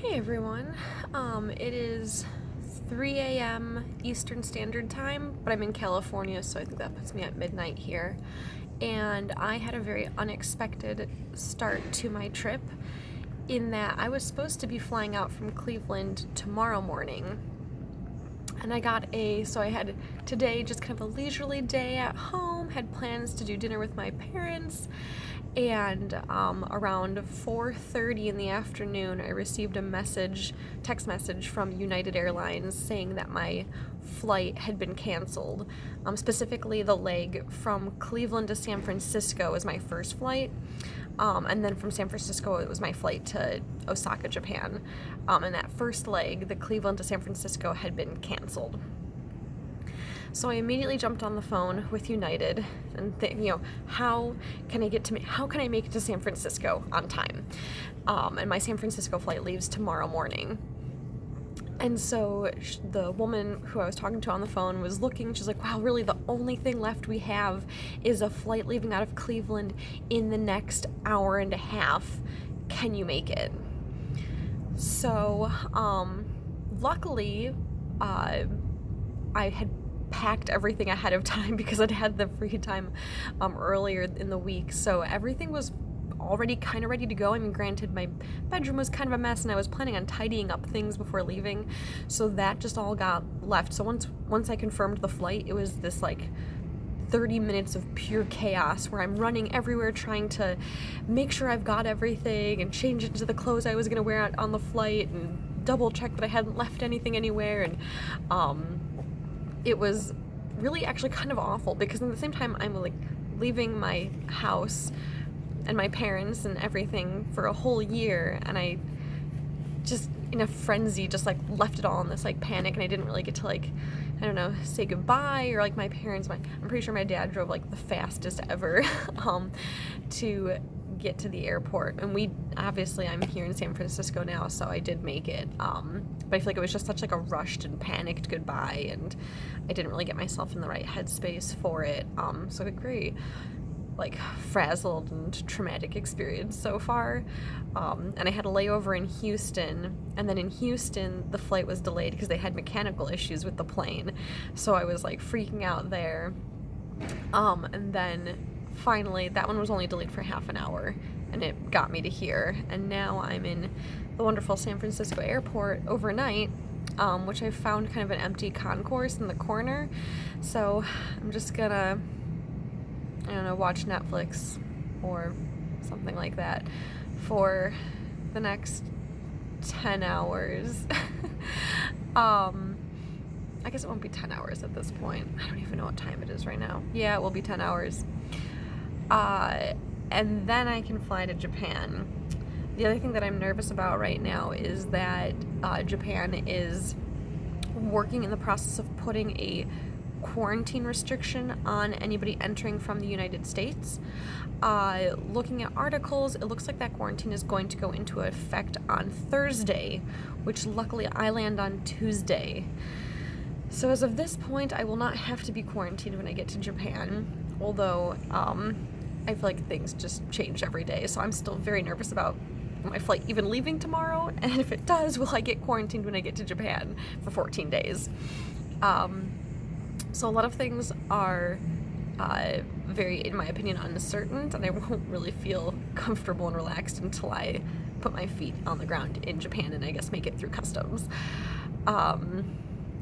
Hey everyone, it is 3 a.m. Eastern Standard Time, but I'm in California, so I think that puts me at midnight here. And I had a very unexpected start to my trip in that I was supposed to be flying out from Cleveland tomorrow morning. And I had today just kind of a leisurely day at home, had plans to do dinner with my parents, and around 4:30 in the afternoon, I received a text message from United Airlines saying that my flight had been canceled. Specifically, the leg from Cleveland to San Francisco was my first flight, and then from San Francisco, it was my flight to Osaka, Japan. And that first leg, the Cleveland to San Francisco, had been canceled. So I immediately jumped on the phone with United and how can I make it to San Francisco on time? And my San Francisco flight leaves tomorrow morning. And so the woman who I was talking to on the phone was looking, she's like, wow, really the only thing left we have is a flight leaving out of Cleveland in the next hour and a half. Can you make it? So, luckily, I had packed everything ahead of time because I'd had the free time earlier in the week, so everything was already kind of ready to go. I mean, granted, my bedroom was kind of a mess and I was planning on tidying up things before leaving, so that just all got left. So once I confirmed the flight, it was this 30 minutes of pure chaos where I'm running everywhere trying to make sure I've got everything and change into the clothes I was going to wear on the flight and double check that I hadn't left anything anywhere. And it was really actually kind of awful because at the same time I'm leaving my house and my parents and everything for a whole year, and I just in a frenzy just left it all in this panic, and I didn't really get to say goodbye or my parents. I'm pretty sure my dad drove the fastest ever to get to the airport, and I'm here in San Francisco now, so I did make it, but I feel like it was just such a rushed and panicked goodbye, and I didn't really get myself in the right headspace for it, so a great frazzled and traumatic experience so far. And I had a layover in Houston, and then in Houston the flight was delayed because they had mechanical issues with the plane, so I was freaking out there, and then finally that one was only delayed for half an hour and it got me to here, and now I'm in the wonderful San Francisco airport overnight, which I found kind of an empty concourse in the corner, so I'm just gonna watch Netflix or something like that for the next 10 hours. I guess it won't be 10 hours at this point. I don't even know what time it is right now. Yeah, it will be 10 hours. And then I can fly to Japan. The other thing that I'm nervous about right now is that Japan is working in the process of putting a quarantine restriction on anybody entering from the United States. Looking at articles, it looks like that quarantine is going to go into effect on Thursday, which luckily I land on Tuesday. So as of this point, I will not have to be quarantined when I get to Japan, although I feel like things just change every day, so I'm still very nervous about my flight even leaving tomorrow, and if it does, will I get quarantined when I get to Japan for 14 days? So a lot of things are very, in my opinion, uncertain, and I won't really feel comfortable and relaxed until I put my feet on the ground in Japan and I guess make it through customs.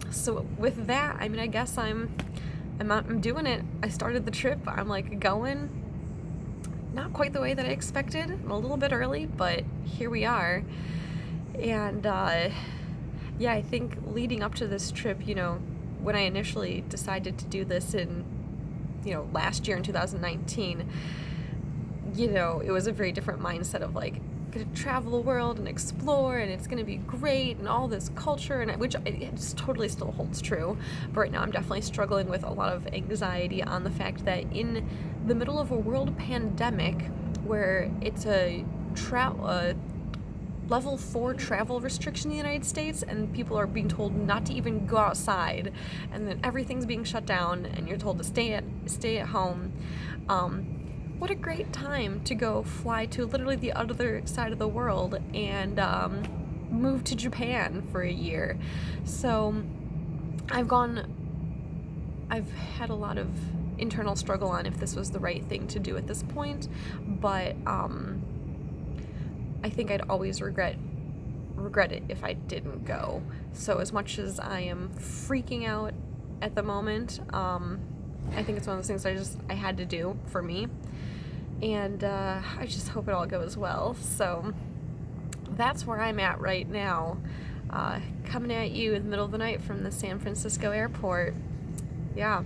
So with that, I mean, I guess I'm doing it. I started the trip. I'm going, not quite the way that I expected. I'm a little bit early, but here we are. And I think leading up to this trip, when I initially decided to do this in, last year in 2019, it was a very different mindset of gonna travel the world and explore, and it's gonna be great, and all this culture, and which it just totally still holds true. But right now I'm definitely struggling with a lot of anxiety on the fact that in the middle of a world pandemic, where it's a level 4 travel restriction in the United States, and people are being told not to even go outside, and then everything's being shut down, and you're told to stay at home. What a great time to go fly to literally the other side of the world and moved to Japan for a year. So I've had a lot of internal struggle on if this was the right thing to do at this point, but I think I'd always regret it if I didn't go. So as much as I am freaking out at the moment, I think it's one of those things I had to do for me, and I just hope it all goes well. So that's where I'm at right now, coming at you in the middle of the night from the San Francisco airport. Yeah.